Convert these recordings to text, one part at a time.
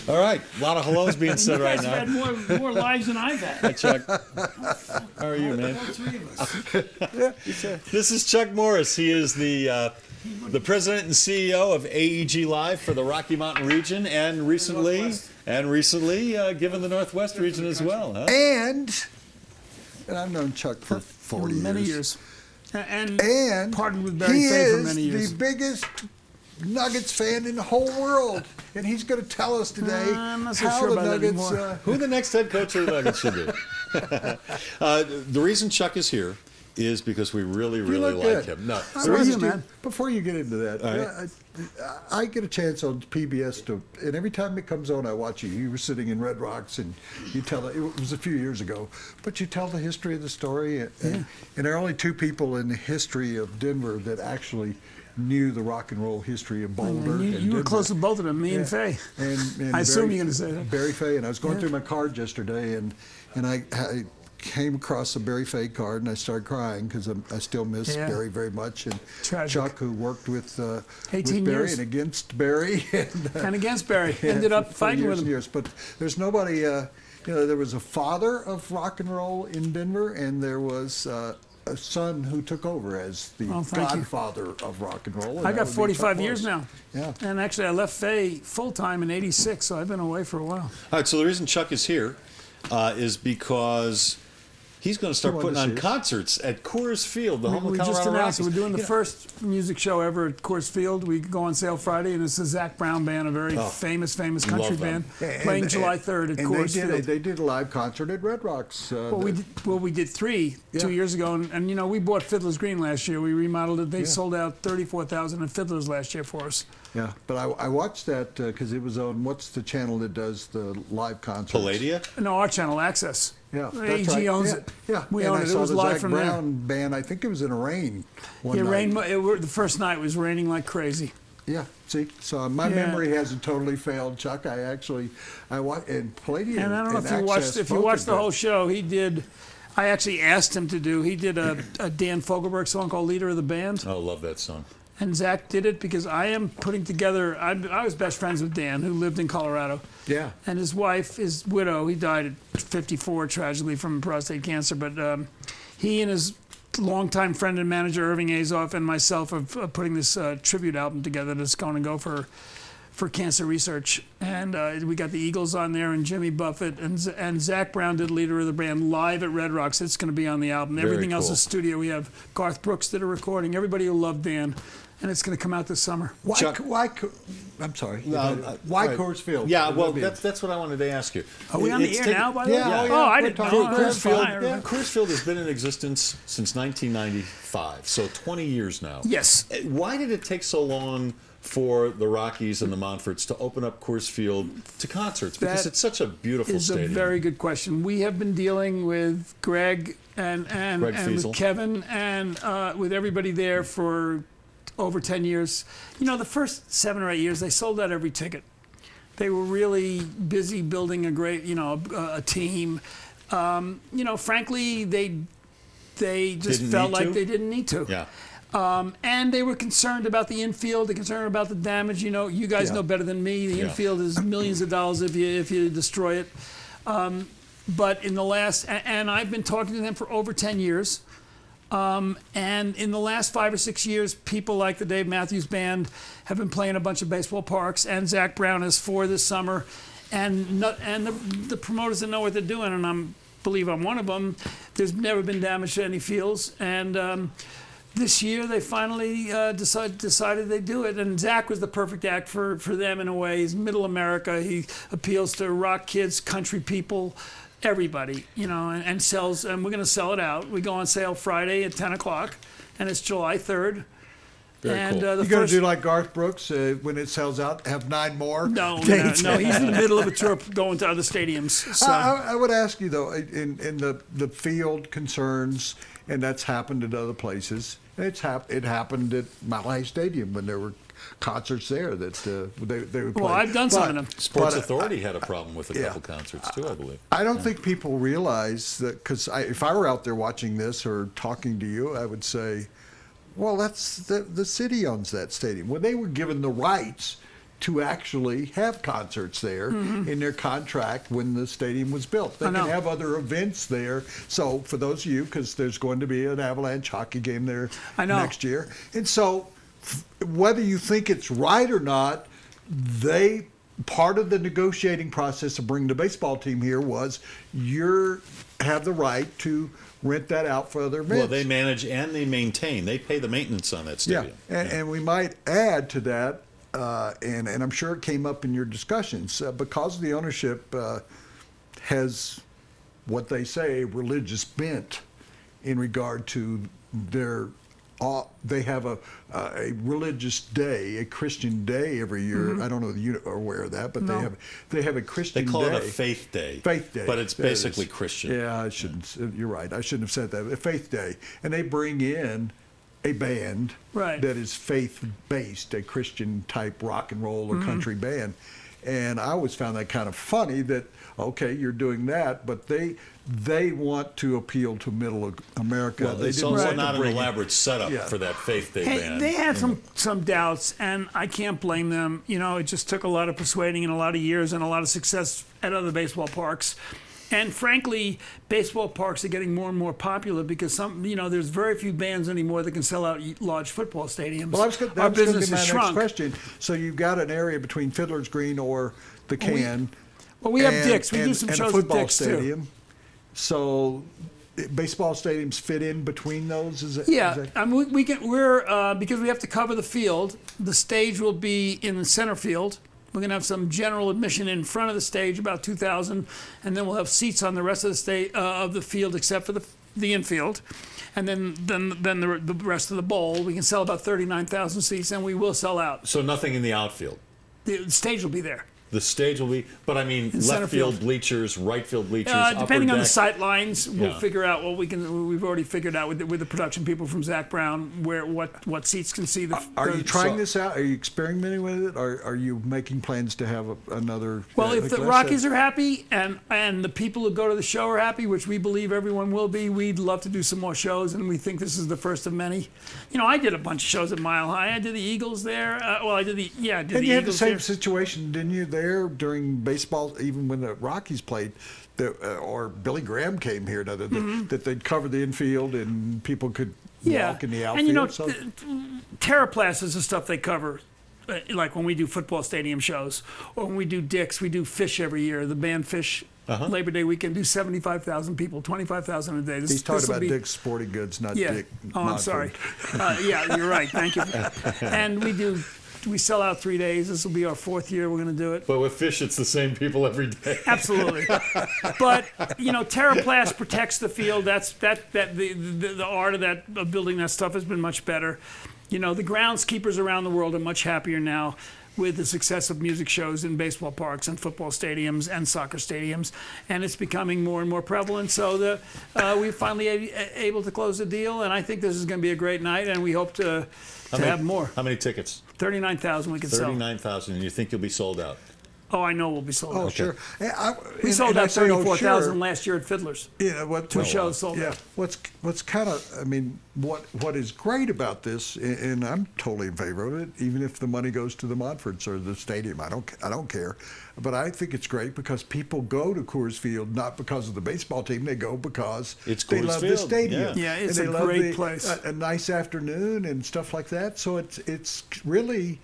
All right, a lot of hellos being said right now. You guys have had more lives than I've had. Hi, Chuck. How are you, man? All three of us. This is Chuck Morris. He is the president and CEO of AEG Live for the Rocky Mountain region, and recently given the Northwest region as well. Huh? And I've known Chuck for 40 many years. And partnered with Barry Fay for many years. He is the biggest Nuggets fan in the whole world, and he's going to tell us today I'm not so how sure the about Nuggets. Who the next head coach of the Nuggets should be. The reason Chuck is here is because we really like him. No, How are you, man? Before you get into that, right. I get a chance on PBS and every time it comes on, I watch you. You were sitting in Red Rocks, and you tell it was a few years ago, but you tell the history of the story. And there are only two people in the history of Denver that actually knew the rock and roll history of Boulder. You were close to both of them, me and Fay. And I assume you're going to say that. Barry Fay, and I was going through my card yesterday, and I came across a Barry Fay card, and I started crying because I still miss Barry very much. And Tragic. Chuck, who worked with 18 Barry years. and against Barry. And against Barry. Ended up fighting with him. Years. But there's nobody, there was a father of rock and roll in Denver, and there was a son who took over as the godfather of rock and roll. And I got 45 Chuck years Morris. now. Yeah. And actually, I left Fay full-time in '86, so I've been away for a while. All right, so the reason Chuck is here is because he's going to start putting on concerts at Coors Field, the home of We Colorado just announced Rockies. we're doing the first music show ever at Coors Field. We go on sale Friday, and it's the Zach Brown Band, a very famous country band, playing July 3rd at Coors Field. They did a live concert at Red Rocks. We did three 2 years ago, and you know, we bought Fiddler's Green last year. We remodeled it. They sold out 34,000 in Fiddlers last year for us. Yeah, but I watched that because it was on, what's the channel that does the live concerts? Palladia? No, our channel, Access. Yeah, AEG owns it. Yeah, we own it. It was live from there. Brown band. I think it was in a rain one night. Rained. The first night was raining like crazy. Yeah, see, so my memory hasn't totally failed, Chuck. I watched and Palladium. And I don't know if you watched the whole show. He did. I actually asked him to do. He did a Dan Fogelberg song called "Leader of the Band." Oh, love that song. And Zach did it because I am putting together. I was best friends with Dan, who lived in Colorado. Yeah. And his wife, his widow, he died at 54 tragically from prostate cancer. But he and his longtime friend and manager Irving Azoff and myself are putting this tribute album together that's going to go for cancer research. And we got the Eagles on there and Jimmy Buffett and Zach Brown did Leader of the Band live at Red Rocks. It's going to be on the album. Everything else is studio. We have Garth Brooks did a recording. Everybody who loved Dan. And it's going to come out this summer. I'm sorry. Why Coors Field? Yeah, well, that's what I wanted to ask you. Are we on the air now, by the way? Yeah. Oh, I didn't know. Coors Field has been in existence since 1995, so 20 years now. Yes. Why did it take so long for the Rockies and the Montforts to open up Coors Field to concerts? Because it's such a beautiful stadium. It's a very good question. We have been dealing with Greg and with Kevin and with everybody there for over 10 years. You know, the first 7 or 8 years, they sold out every ticket. They were really busy building a great, a team. Frankly, they just felt like they didn't need to. Yeah. And they were concerned about the infield, they're concerned about the damage. You know, you guys know better than me. The infield is millions of dollars if you destroy it. But in the last, and I've been talking to them for over 10 years. And in the last 5 or 6 years, people like the Dave Matthews Band have been playing a bunch of baseball parks, and Zach Brown is 4 this summer. And the promoters that know what they're doing, and I believe I'm one of them. There's never been damage to any fields, and this year they finally decided they'd do it. And Zach was the perfect act for them in a way. He's Middle America. He appeals to rock kids, country people, everybody, and sells. And we're going to sell it out. We go on sale Friday at 10 o'clock, and it's July 3rd. Very cool. You're going to do like Garth Brooks when it sells out, have 9 more? No. He's in the middle of a tour going to other stadiums. So. I would ask you, though, in the field concerns, and that's happened at other places. It happened at Mile High Stadium when there were concerts there that they would play. Well, I've done some of them. Sports Authority had a problem with a couple concerts, too, I believe. I don't think people realize that, because if I were out there watching this or talking to you, I would say, Well, that's the city owns that stadium. When they were given the rights to actually have concerts there in their contract when the stadium was built. They can have other events there. So for those of you, because there's going to be an Avalanche hockey game there next year. And so whether you think it's right or not, part of the negotiating process of bringing the baseball team here was you have the right to rent that out for other events. Well, they manage and they maintain. They pay the maintenance on that stadium. Yeah, and we might add to that, and I'm sure it came up in your discussions, because the ownership has what they say a religious bent in regard to their. They have a religious day, a Christian day every year. I don't know if you are aware of that, but they have a Christian day. They call it a faith day. Faith day. But it's basically Christian. Yeah, I shouldn't. You're right. I shouldn't have said that. A faith day. And they bring in a band that is faith-based, a Christian-type rock and roll or country band. And I always found that kind of funny that, okay, you're doing that, but they want to appeal to middle America. Well, it's also not an elaborate setup for that faith day band. They had some doubts, and I can't blame them. You know, it just took a lot of persuading and a lot of years and a lot of success at other baseball parks. And frankly, baseball parks are getting more and more popular because there's very few bands anymore that can sell out large football stadiums. Well, our business has shrunk. Next question. So you've got an area between Fiddler's Green or the Can. Well, we have Dick's. We do some shows with Dick's stadium. Too. So baseball stadiums fit in between those? Because we have to cover the field. The stage will be in the center field. We're going to have some general admission in front of the stage, about 2,000, and then we'll have seats on the rest of the of the field, except for the infield, and then the rest of the bowl. We can sell about 39,000 seats, and we will sell out. So nothing in the outfield. The stage will be there. The stage will be, but I mean, left field bleachers, right field bleachers, depending on the sight lines, we'll figure out what we can. We've already figured out with the production people from Zach Brown what seats can see. Are you trying this out? Are you experimenting with it? Or are you making plans to have another? Well, if the Rockies are happy and the people who go to the show are happy, which we believe everyone will be, we'd love to do some more shows, and we think this is the first of many. You know, I did a bunch of shows at Mile High. I did the Eagles there. I did the Eagles there. And you had the same situation, didn't you? There during baseball, even when the Rockies played, or Billy Graham came here, that they'd cover the infield and people could walk in the outfield. And you know, Terraplast is the stuff they cover. Like when we do football stadium shows, or when we do Dick's, we do Fish every year. The band Fish, Labor Day weekend, do 75,000 people, 25,000 a day. He's talking about Dick's Sporting Goods, not Dick. Oh, I'm sorry. Yeah, you're right. Thank you. And we sell out 3 days. This will be our 4th year we're going to do it. But with Fish, it's the same people every day. Absolutely. But you know, Terraplast protects the field. The art of building that stuff has been much better. You know, the groundskeepers around the world are much happier now with the success of music shows in baseball parks and football stadiums and soccer stadiums, and it's becoming more and more prevalent. So we're finally able to close the deal, and I think this is going to be a great night, and we hope to have more. How many tickets? 39,000 we can sell. 39,000, and you think you'll be sold out? Oh, I know we'll be sold out. Oh, sure. We sold out 34,000 last year at Fiddler's. Yeah, 2 shows sold out. What's kind of, I mean, what is great about this, and I'm totally in favor of it, even if the money goes to the Montforts or the stadium, I don't care. But I think it's great because people go to Coors Field not because of the baseball team, they go because they love the stadium. Yeah, it's a great place. A nice afternoon and stuff like that. So it's really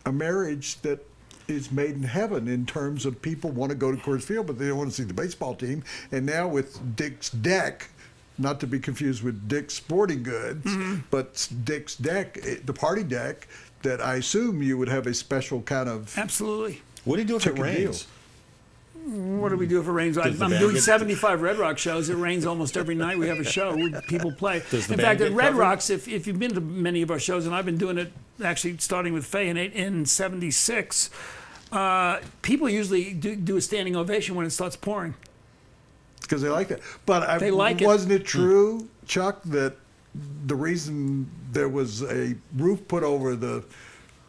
a marriage that is made in heaven in terms of people want to go to Coors Field, but they don't want to see the baseball team. And now with Dick's Deck, not to be confused with Dick's Sporting Goods, but Dick's Deck, the party deck, that I assume you would have a special kind of... Absolutely. What do you do if it rains? What do we do if it rains? I'm doing 75 Red Rock shows. It rains almost every night. We have a show. People play. In fact, at Red Rocks, if you've been to many of our shows, and I've been doing it actually starting with Faye in 76, people usually do a standing ovation when it starts pouring. Because they like that. But wasn't it true, Chuck, that the reason there was a roof put over the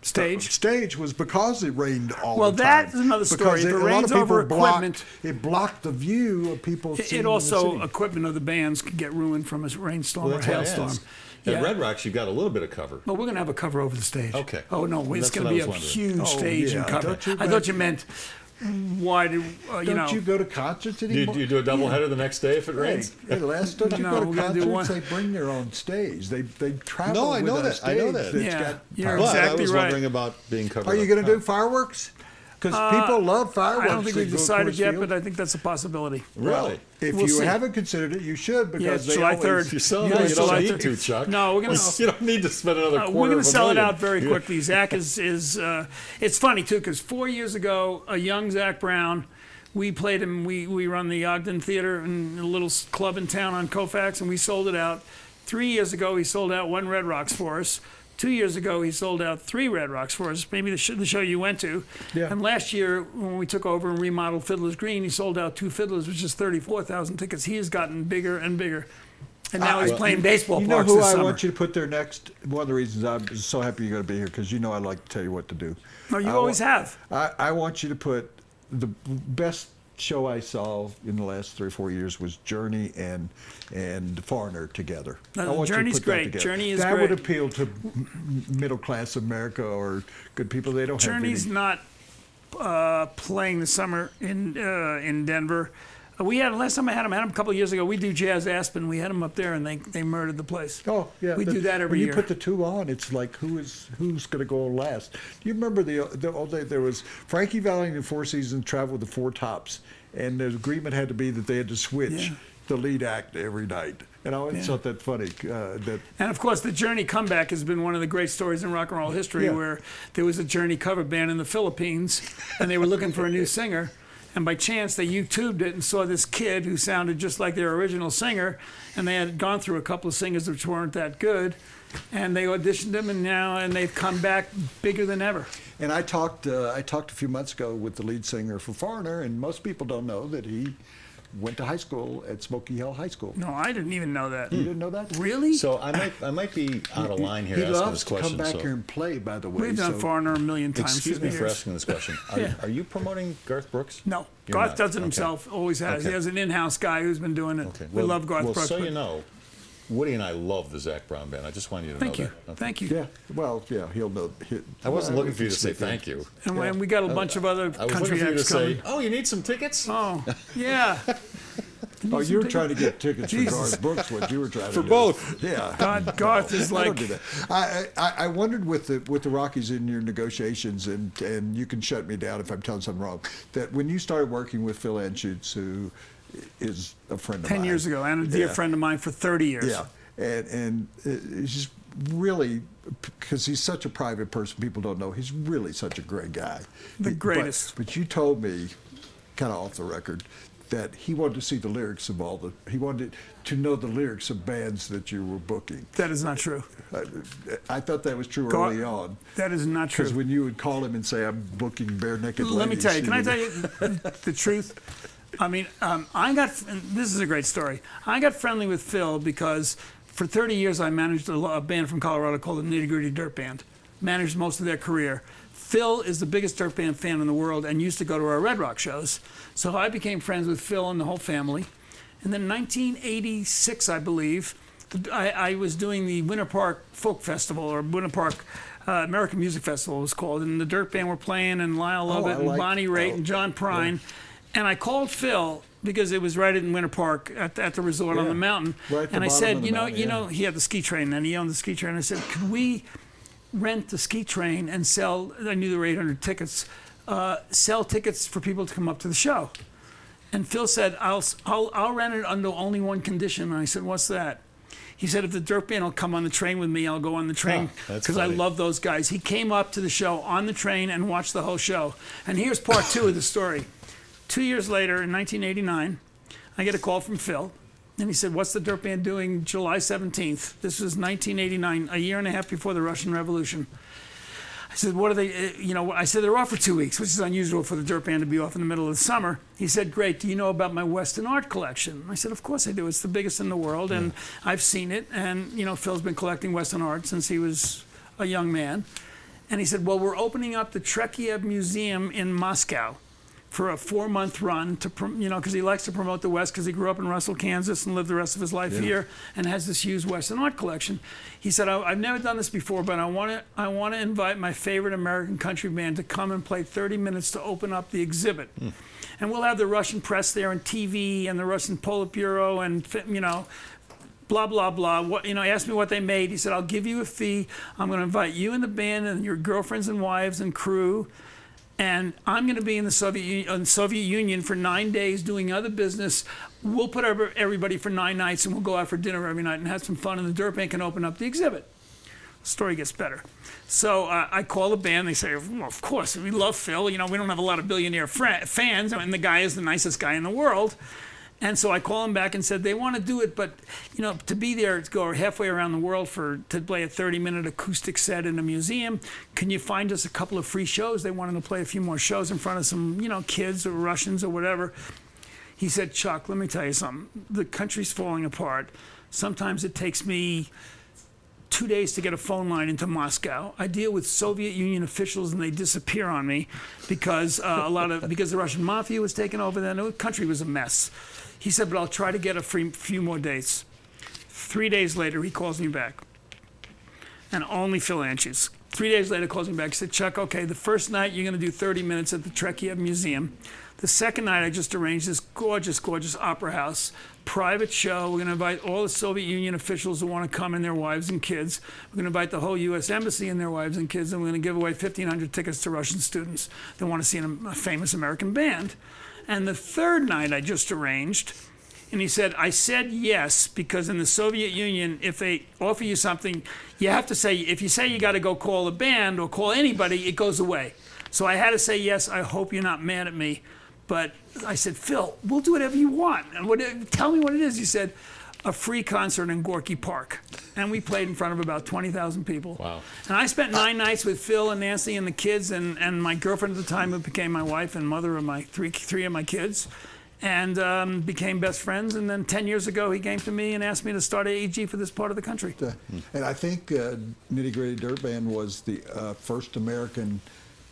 stage was because it rained all the time? Well, that's another story. If it rains over equipment, it blocked the view of people seeing it also, the city. Equipment of the bands could get ruined from a rainstorm or a hailstorm. At Red Rocks, you've got a little bit of cover. Well, we're going to have a cover over the stage. Okay. Oh, no, it's going to be a huge stage and cover. I thought you meant, why do, Don't you go to concerts anymore? Do you do a doubleheader the next day if it rains? Hey, Les, don't you go to concerts? They bring their own stage. They travel No, I know with a that. stage I know that. You're But exactly I was right. wondering about being covered. Are you going to do fireworks? Because people love fireworks. I don't think They we've go to decided Coors yet, Field. but I think that's a possibility. Really? If We'll you see. haven't considered it, you should, because they July always, 3rd. You're selling Yeah, it. You don't July need 3rd. to, Chuck. No, we're going to. You don't need to spend another quarter. We're going of to a sell it million. out very quickly. Zach is it's funny too, because 4 years ago, a young Zach Brown, we played him. We run the Ogden Theater in a little club in town on Colfax, and we sold it out. 3 years ago, he sold out 1 Red Rocks for us. 2 years ago, he sold out 3 Red Rocks for us, maybe the show you went to. Yeah. And last year, when we took over and remodeled Fiddler's Green, he sold out 2 Fiddlers, which is 34,000 tickets. He has gotten bigger and bigger. And now he's playing baseball You know parks who this I summer. want you to put there next? One of the reasons I'm so happy you're going to be here, because you know I like to tell you what to do. No, you always have. I want you to put the best show I saw in the last 3 or 4 years was Journey and Foreigner together. I want you to Journey's put that great. together. Journey is that great. would appeal to middle class America or good people. They don't Journey's have not playing this summer in Denver. We had last time I had him a couple of years ago. We do Jazz Aspen. We had him up there, and they murdered the place. Oh yeah, we do that every when year. you put the 2 on, it's like who's going to go last? Do you remember the old day? There was Frankie Valli and 4 Seasons traveled with the 4 Tops, and the agreement had to be that they had to switch the lead act every night. And I always thought that funny. And of course, the Journey comeback has been one of the great stories in rock and roll history, where there was a Journey cover band in the Philippines, and they were looking for a new singer. And by chance, they YouTubed it and saw this kid who sounded just like their original singer. And they had gone through a couple of singers which weren't that good. And they auditioned him, and they've come back bigger than ever. And I talked a few months ago with the lead singer for Foreigner, and most people don't know that he went to high school at Smoky Hill High School. No, I didn't even know that. You didn't know that? Really? So I might be out of line here He asking loves this to question. come back here and play, by the way. We've done Foreigner a million times. Excuse me for years. asking this question. Are you promoting Garth Brooks? No. You're Garth not. does it Okay. himself, always has. Okay. He has an in-house guy who's been doing it. Okay. We love Garth Well, Brooks. so but- you know, Woody and I love the Zach Brown Band. I just want you to know that. Okay. Thank you. Yeah, well, yeah, he'll know. I wasn't looking for you to say thank you. And we got a bunch of other I was country looking for you to acts coming. say, oh, you need some tickets? Oh, yeah. Oh, you were trying to get tickets for Garth Brooks, what you were trying to do. For both. Yeah. Garth is I like... don't do that. I wondered with the Rockies in your negotiations, and you can shut me down if I'm telling something wrong, that when you started working with Phil Anschutz, who is a friend of mine. 10 years ago, and a dear friend of mine for 30 years. Yeah, and it's just really, because he's such a private person, people don't know, he's really such a great guy. The greatest. But you told me, kind of off the record, that he wanted to see the lyrics of he wanted to know the lyrics of bands that you were booking. That is not true. I thought that was true early on. That is not true. Because when you would call him and say, I'm booking Bare Naked Ladies. Let me tell you, can I tell you the truth? I mean, this is a great story. I got friendly with Phil because for 30 years I managed a band from Colorado called the Nitty Gritty Dirt Band. Managed most of their career. Phil is the biggest dirt band fan in the world and used to go to our Red Rock shows. So I became friends with Phil and the whole family. And then in 1986, I believe, I was doing the Winter Park Folk Festival, or Winter Park American Music Festival it was called. And the dirt band were playing, and Lyle Lovett and Bonnie Raitt and John Prine. Yeah. And I called Phil because it was right in Winter Park at the resort on the mountain. Right and I said, you know, he had the ski train and he owned the ski train. I said, could we rent the ski train and sell, I knew there were 800 tickets, sell tickets for people to come up to the show. And Phil said, I'll rent it under only one condition. And I said, what's that? He said, if the dirt band will come on the train with me, I'll go on the train, because I love those guys. He came up to the show on the train and watched the whole show. And here's part 2 of the story. 2 years later, in 1989, I get a call from Phil. And he said, what's the dirt band doing July 17th? This was 1989, a year and a half before the Russian Revolution. I said, what are they, I said, they're off for 2 weeks, which is unusual for the dirt band to be off in the middle of the summer. He said, great, do you know about my Western art collection? I said, of course I do. It's the biggest in the world, and I've seen it. And, Phil's been collecting Western art since he was a young man. And he said, well, we're opening up the Trekiev Museum in Moscow for a 4-month run to, because he likes to promote the West because he grew up in Russell, Kansas, and lived the rest of his life here, and has this huge Western art collection. He said, I've never done this before, but I want to invite my favorite American country band to come and play 30 minutes to open up the exhibit. And we'll have the Russian press there and TV and the Russian Politburo and, blah, blah, blah. He asked me what they made. He said, I'll give you a fee. I'm going to invite you and the band and your girlfriends and wives and crew. And I'm going to be in the Soviet Union for 9 days doing other business. We'll put everybody for 9 nights, and we'll go out for dinner every night and have some fun, and the Dirt Band can open up the exhibit. The story gets better. So I call the band. They say, well, of course, we love Phil. We don't have a lot of billionaire fans. I mean, the guy is the nicest guy in the world. And so I call him back and said, they want to do it, but, to be there, to go halfway around the world to play a 30-minute acoustic set in a museum, can you find us a couple of free shows? They wanted to play a few more shows in front of some, kids or Russians or whatever. He said, Chuck, let me tell you something. The country's falling apart. Sometimes it takes me 2 days to get a phone line into Moscow. I deal with Soviet Union officials and they disappear on me because because the Russian mafia was taken over then. The country was a mess. He said, but I'll try to get a few more dates. 3 days later, he calls me back. And only Phil answers. 3 days later, calls me back. He said, Chuck, okay, the first night you're going to do 30 minutes at the Trekiev Museum. The second night, I just arranged this gorgeous, gorgeous opera house, private show. We're going to invite all the Soviet Union officials who want to come and their wives and kids. We're going to invite the whole U.S. Embassy and their wives and kids, and we're going to give away 1,500 tickets to Russian students that want to see a famous American band. And the third night I just arranged, and he said, I said yes, because in the Soviet Union, if they offer you something, you have to say, if you say you got to go call a band or call anybody, it goes away. So I had to say yes, I hope you're not mad at me. But I said, Phil, we'll do whatever you want. And tell me what it is. He said, a free concert in Gorky Park. And we played in front of about 20,000 people. Wow. And I spent 9 nights with Phil and Nancy and the kids and my girlfriend at the time, who became my wife and mother of my three of my kids, and became best friends. And then 10 years ago, he came to me and asked me to start AEG for this part of the country. And I think Nitty Gritty Dirt Band was the first American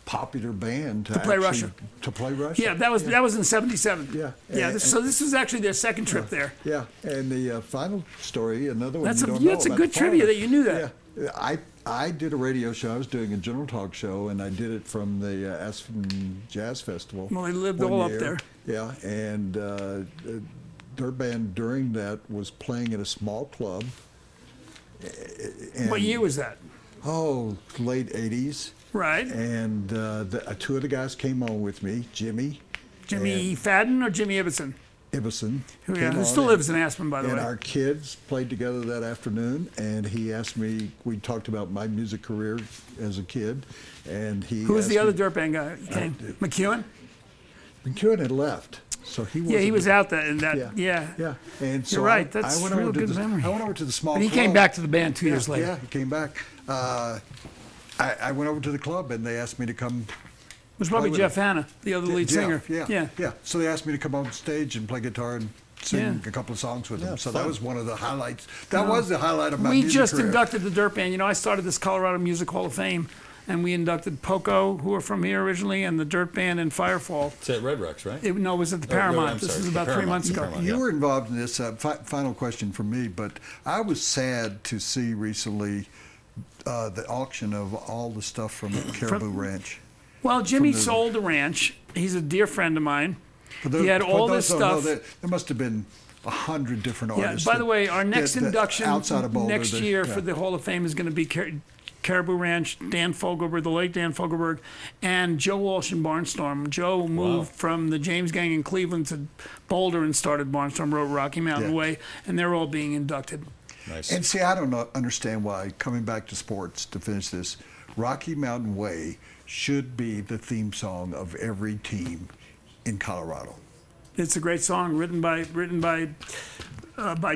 popular band to play Russia. To play Russia. Yeah, that was in '77. Yeah. Yeah. So this was actually their second trip there. Yeah. And the final story, another one that's you don't know. That's a good trivia that you knew that. Yeah. I did a radio show. I was doing a general talk show, and I did it from the Aspen Jazz Festival. Well, they lived all up there. Yeah. And Dirt Band during that was playing at a small club. What year was that? Oh, late '80s. Right. And two of the guys came on with me, Jimmy Fadden or Jimmy Ibbotson? Ibbotson. Who still lives in Aspen, by the way. And our kids played together that afternoon, and he asked me, we talked about my music career as a kid, and he Who was the other Dirt Band guy? McEwen? McEwen had left. So he was. Yeah, he was out there in that. Yeah. Yeah. And so you're right. That's a real good memory. I went over to the small club. But he came back to the band 2 years later. Yeah, he came back. I went over to the club, and they asked me to come. It was probably Jeff Hanna, the other lead singer. Yeah. So they asked me to come on stage and play guitar and sing a couple of songs with them. So that was one of the highlights. That was the highlight of my music career. We just inducted the Dirt Band. I started this Colorado Music Hall of Fame, and we inducted Poco, who are from here originally, and the Dirt Band and Firefall. It's at Red Rocks, right? No, it was at the Paramount. This was about 3 months ago. You were involved in this. Final question from me, but I was sad to see recently the auction of all the stuff from Caribou Ranch. Well, Jimmy sold the ranch. He's a dear friend of mine. He had all this stuff. There must have been 100 different artists. Yeah, by the way, our next induction next year for the Hall of Fame is going to be Caribou Ranch, Dan Fogelberg, the late Dan Fogelberg, and Joe Walsh and Barnstorm. Joe moved from the James Gang in Cleveland to Boulder and started Barnstorm, wrote Rocky Mountain Way, and they're all being inducted. Nice. And see, I don't understand why, coming back to sports to finish this, Rocky Mountain Way should be the theme song of every team in Colorado. It's a great song written by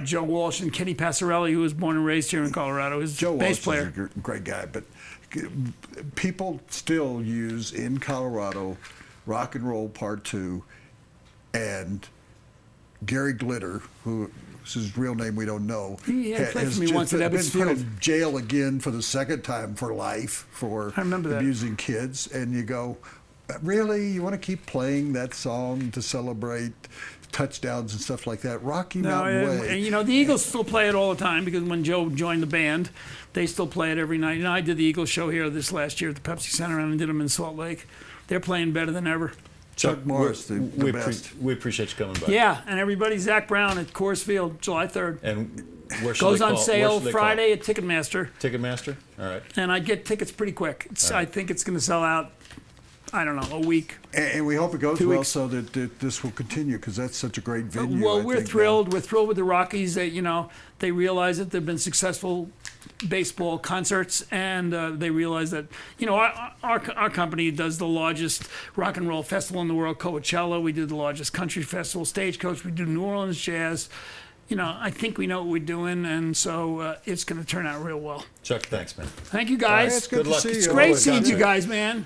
Joe Walsh and Kenny Passarelli, who was born and raised here in Colorado. He's Joe bass Walsh player. is a great guy, but people still use in Colorado Rock and Roll Part 2, and Gary Glitter, who his real name we don't know, has been put in jail again for the second time for life for abusing kids. And you go, really, you want to keep playing that song to celebrate touchdowns and stuff like that? Rocky Mountain Way. And, you know, the Eagles still play it all the time because when Joe joined the band, they still play it every night. You know, I did the Eagles show here this last year at the Pepsi Center, and I did them in Salt Lake. They're playing better than ever. Chuck Morris, the best. We appreciate you coming by. Yeah, and everybody, Zach Brown at Coors Field, July 3rd. And where should Goes they on call? sale Friday at Ticketmaster. Ticketmaster? All right. And I get tickets pretty quick. I think it's going to sell out, I don't know, a week. And we hope it goes 2 well weeks. so that this will continue, because that's such a great venue. Well, I we're think, thrilled. We're thrilled with the Rockies. That, you know, they realize that they've been successful baseball concerts, and they realize that, you know, our company does the largest rock and roll festival in the world, Coachella. We do the largest country festival, Stagecoach. We do New Orleans Jazz. You know, I think we know what we're doing, and so it's going to turn out real well. Chuck, thanks, man. Thank you, guys. It's good Good luck. to see you. It's great Always. seeing you guys, man.